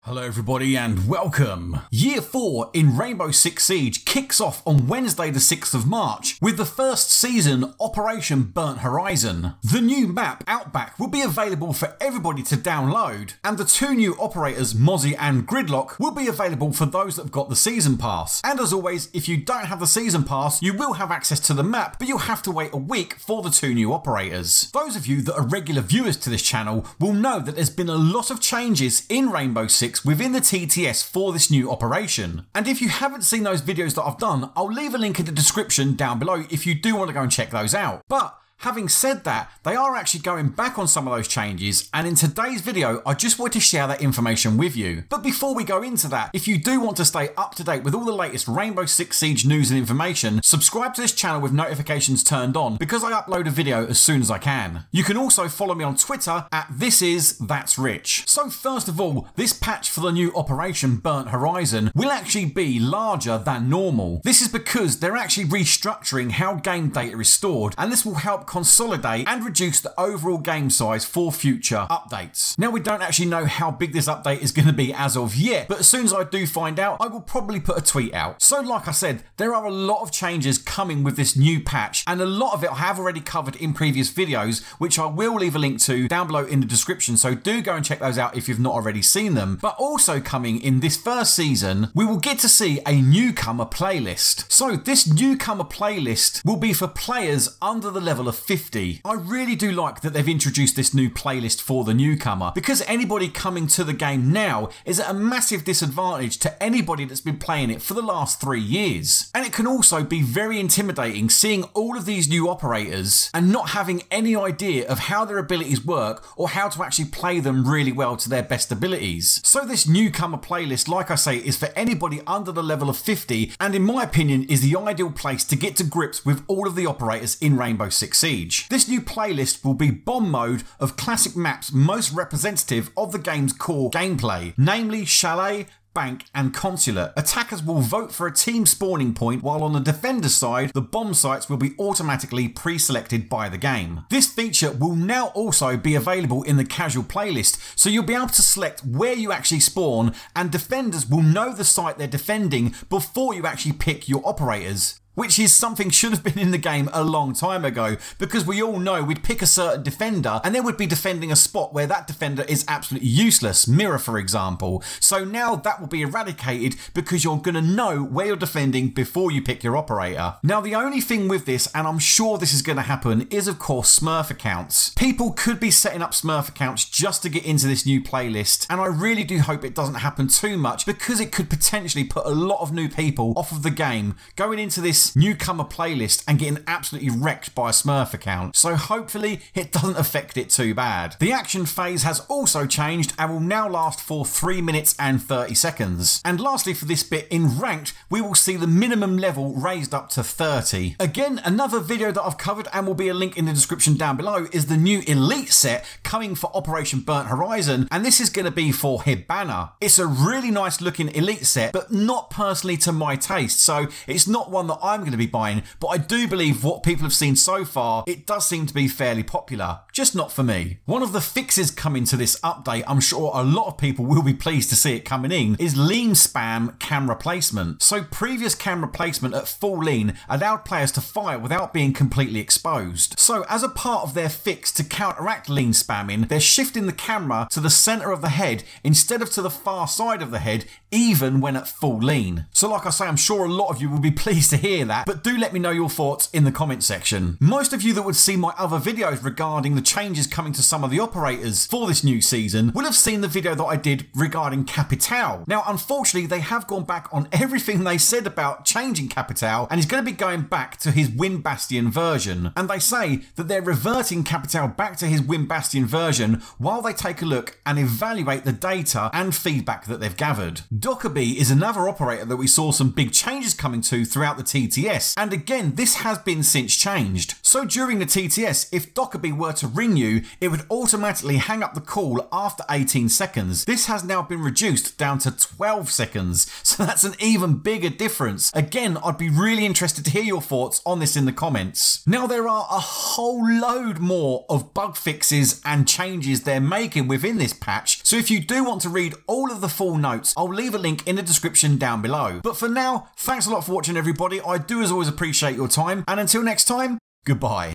Hello everybody and welcome! Year 4 in Rainbow Six Siege kicks off on Wednesday the 6th of March with the first season Operation Burnt Horizon. The new map Outback will be available for everybody to download, and the two new operators Mozzie and Gridlock will be available for those that have got the season pass. And as always, if you don't have the season pass, you will have access to the map, but you'll have to wait a week for the two new operators. Those of you that are regular viewers to this channel will know that there's been a lot of changes in Rainbow Six within the TTS for this new operation. And if you haven't seen those videos that I've done, I'll leave a link in the description down below if you do want to go and check those out. But having said that, they are actually going back on some of those changes, and in today's video I just wanted to share that information with you. But before we go into that, if you do want to stay up to date with all the latest Rainbow Six Siege news and information, subscribe to this channel with notifications turned on because I upload a video as soon as I can. You can also follow me on Twitter at ThisIsThat'sRich. So first of all, this patch for the new Operation Burnt Horizon will actually be larger than normal. This is because they're actually restructuring how game data is stored, and this will help consolidate and reduce the overall game size for future updates. Now, we don't actually know how big this update is going to be as of yet, but as soon as I do find out, I will probably put a tweet out. So like I said, there are a lot of changes coming with this new patch, and a lot of it I have already covered in previous videos, which I will leave a link to down below in the description, so do go and check those out if you've not already seen them. But also coming in this first season, we will get to see a Newcomer playlist. So this Newcomer playlist will be for players under the level of 50. I really do like that they've introduced this new playlist for the Newcomer, because anybody coming to the game now is at a massive disadvantage to anybody that's been playing it for the last 3 years. And it can also be very intimidating seeing all of these new operators and not having any idea of how their abilities work or how to actually play them really well to their best abilities. So this Newcomer playlist, like I say, is for anybody under the level of 50, and in my opinion is the ideal place to get to grips with all of the operators in Rainbow Six Siege. This new playlist will be bomb mode of classic maps most representative of the game's core gameplay, namely Chalet, Bank and Consulate. Attackers will vote for a team spawning point, while on the defender's side, the bomb sites will be automatically pre-selected by the game. This feature will now also be available in the casual playlist, so you'll be able to select where you actually spawn, and defenders will know the site they're defending before you actually pick your operators. Which is something should have been in the game a long time ago, because we all know we'd pick a certain defender and then we'd be defending a spot where that defender is absolutely useless, Mirror for example. So now that will be eradicated because you're going to know where you're defending before you pick your operator. Now the only thing with this, and I'm sure this is going to happen, is of course Smurf accounts. People could be setting up Smurf accounts just to get into this new playlist, and I really do hope it doesn't happen too much, because it could potentially put a lot of new people off of the game going into this Newcomer playlist and getting absolutely wrecked by a Smurf account. So hopefully it doesn't affect it too bad. The action phase has also changed and will now last for 3 minutes and 30 seconds. And lastly for this bit, in ranked we will see the minimum level raised up to 30. Again, another video that I've covered and will be a link in the description down below is the new Elite set coming for Operation Burnt Horizon, and this is going to be for Hibana. It's a really nice looking Elite set, but not personally to my taste, so it's not one that I'm going to be buying, but I do believe what people have seen so far, it does seem to be fairly popular, just not for me. One of the fixes coming to this update, I'm sure a lot of people will be pleased to see it coming in, is lean spam camera placement. So previous camera placement at full lean allowed players to fire without being completely exposed. So as a part of their fix to counteract lean spamming, they're shifting the camera to the center of the head instead of to the far side of the head, even when at full lean. So like I say, I'm sure a lot of you will be pleased to hear that, but do let me know your thoughts in the comment section. Most of you that would see my other videos regarding the changes coming to some of the operators for this new season will have seen the video that I did regarding Capital. Now unfortunately they have gone back on everything they said about changing Capital, and he's going to be going back to his Wind Bastion version, and they say that they're reverting Capital back to his Wind Bastion version while they take a look and evaluate the data and feedback that they've gathered. Dockerbee is another operator that we saw some big changes coming to throughout the TTS, and again this has been since changed. So during the TTS, if Dockerbee were to ring you, it would automatically hang up the call after 18 seconds. This has now been reduced down to 12 seconds, so that's an even bigger difference. Again, I'd be really interested to hear your thoughts on this in the comments. Now, there are a whole load more of bug fixes and changes they're making within this patch, so if you do want to read all of the full notes, I'll leave a link in the description down below. But for now, thanks a lot for watching everybody. I do as always appreciate your time, and until next time, goodbye.